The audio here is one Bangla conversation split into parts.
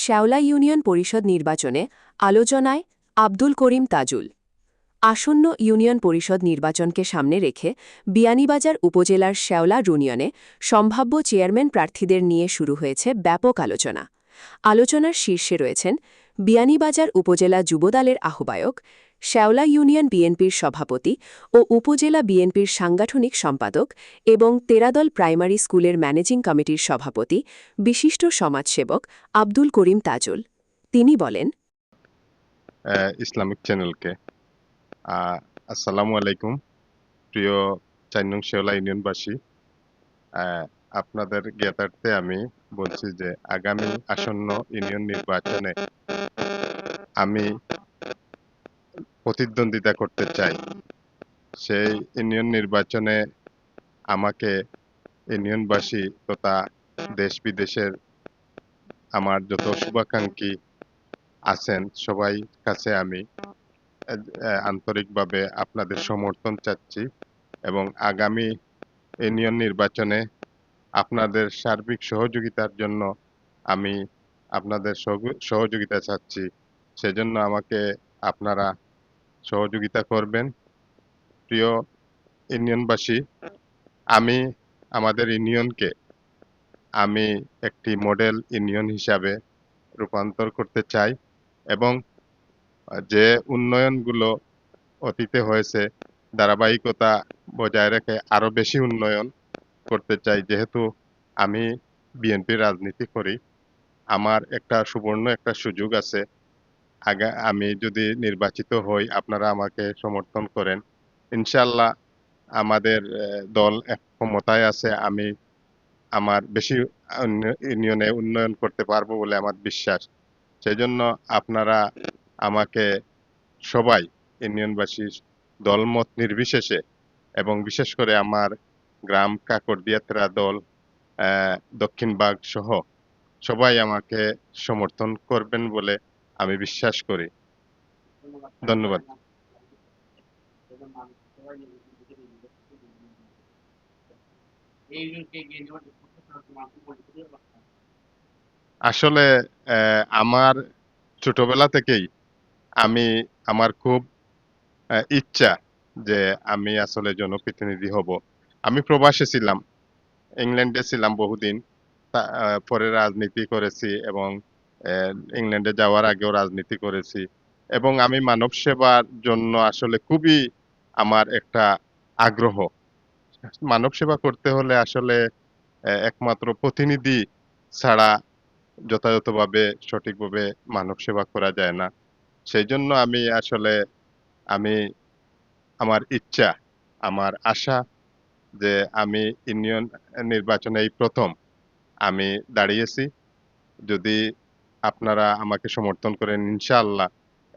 শেওলা ইউনিয়ন পরিষদ নির্বাচনে আলোচনায় আব্দুল করিম তাজুল। আসন্ন ইউনিয়ন পরিষদ নির্বাচনকে সামনে রেখে বিয়ানীবাজার উপজেলার শেওলা ইউনিয়নে সম্ভাব্য চেয়ারম্যান প্রার্থীদের নিয়ে শুরু হয়েছে ব্যাপক আলোচনা। আলোচনার শীর্ষে রয়েছেন বিয়ানীবাজার উপজেলা যুবদলের আহ্বায়ক, শেওলা ইউনিয়ন বিএনপির সভাপতি ও উপজেলা বিএনপির সাংগঠনিক সম্পাদক এবং তেরাদল প্রাইমারি স্কুলের ম্যানেজিং কমিটির সভাপতি, বিশিষ্ট সমাজসেবক আব্দুল করিম তাজুল। তিনি বলেন, ইসলামিক চ্যানেলকে আসসালামু আলাইকুম। প্রিয় ৪ নং শেওলা ইউনিয়নবাসী, আপনাদের জ্ঞাতার্থে আমি বলছি যে আগামী আসন্ন ইউনিয়ন নির্বাচনে আমি প্রতিদ্বন্দ্বিতা করতে চাই। সেই ইউনিয়ন নির্বাচনে আমাকে ইউনিয়নবাসী তথা দেশ বিদেশের আমার যত শুভাকাঙ্ক্ষী আছেন সবাই কাছে আমি আন্তরিকভাবে আপনাদের সমর্থন চাচ্ছি এবং আগামী ইউনিয়ন নির্বাচনে আপনাদের সার্বিক সহযোগিতার জন্য আমি আপনাদের সহযোগিতা চাচ্ছি। সেজন্য আমাকে আপনারা সহযোগিতা করবেন। প্রিয় ইউনিয়নবাসী, আমি আমাদের ইউনিয়নকে আমি একটি মডেল ইউনিয়ন হিসাবে রূপান্তর করতে চাই এবং যে উন্নয়নগুলো অতীতে হয়েছে ধারাবাহিকতা বজায় রেখে আরো বেশি উন্নয়ন করতে চাই। যেহেতু আমি বিএনপির রাজনীতি করি, আমার একটা সুবর্ণ একটা সুযোগ আছে। আমি যদি নির্বাচিত হই, আপনারা আমাকে সমর্থন করেন, ইনশাআল্লাহ আমাদের দল ক্ষমতায় আছে। আমি আমার বেশি ইউনিয়নে উন্নয়ন করতে পারবো বলে আমার বিশ্বাস। সেজন্য আপনারা আমাকে সবাই ইউনিয়নবাসী দলমত নির্বিশেষে এবং বিশেষ করে আমার গ্রাম কাকরদিয়া দল দক্ষিণবাগ সহ সবাই আমাকে সমর্থন করবেন বলে আমি বিশ্বাস করি। ধন্যবাদ। আসলে আমার ছোটবেলা থেকেই আমি আমার খুব ইচ্ছা যে আমি আসলে জনপ্রতিনিধি হব। আমি প্রবাসে ছিলাম, ইংল্যান্ডে ছিলাম বহুদিন। পরে রাজনীতি করেছি এবং ইংল্যান্ডে যাওয়ার আগেও রাজনীতি করেছি এবং আমি মানব সেবার জন্য আসলে খুবই আমার একটা আগ্রহ। মানব সেবা করতে হলে আসলে একমাত্র প্রতিনিধি ছাড়া যথাযথভাবে সঠিকভাবে মানব সেবা করা যায় না। সেইজন্য আমি আসলে আমি আমার ইচ্ছা, আমার আশা যে আমি ইউনিয়ন নির্বাচনে এই ১ম আমি দাঁড়িয়েছি। যদি আপনারা আমাকে সমর্থন করেন, ইনশাআল্লাহ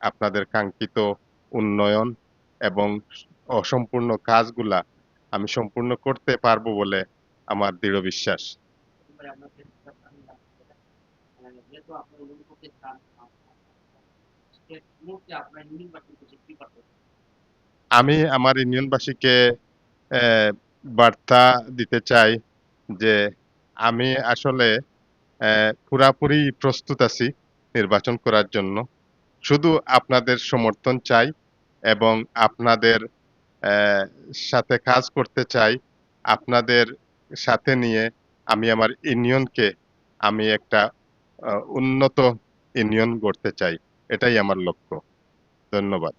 আপনাদের কাঙ্ক্ষিত উন্নয়ন এবং অসম্পূর্ণ কাজগুলা আমি সম্পূর্ণ করতে পারবো বলে আমার দৃঢ় বিশ্বাস। আমি আমার ইউনিয়নবাসীকে অ্যা বার্তা দিতে চাই যে আমি আসলে পুরাপুরি প্রস্তুত আছি নির্বাচন করার জন্য। শুধু আপনাদের সমর্থন চাই এবং আপনাদের অ্যা সাথে কাজ করতে চাই। আপনাদের সাথে নিয়ে আমি আমার ইউনিয়নকে আমি একটা উন্নত ইউনিয়ন গড়তে চাই। এটাই আমার লক্ষ্য। ধন্যবাদ।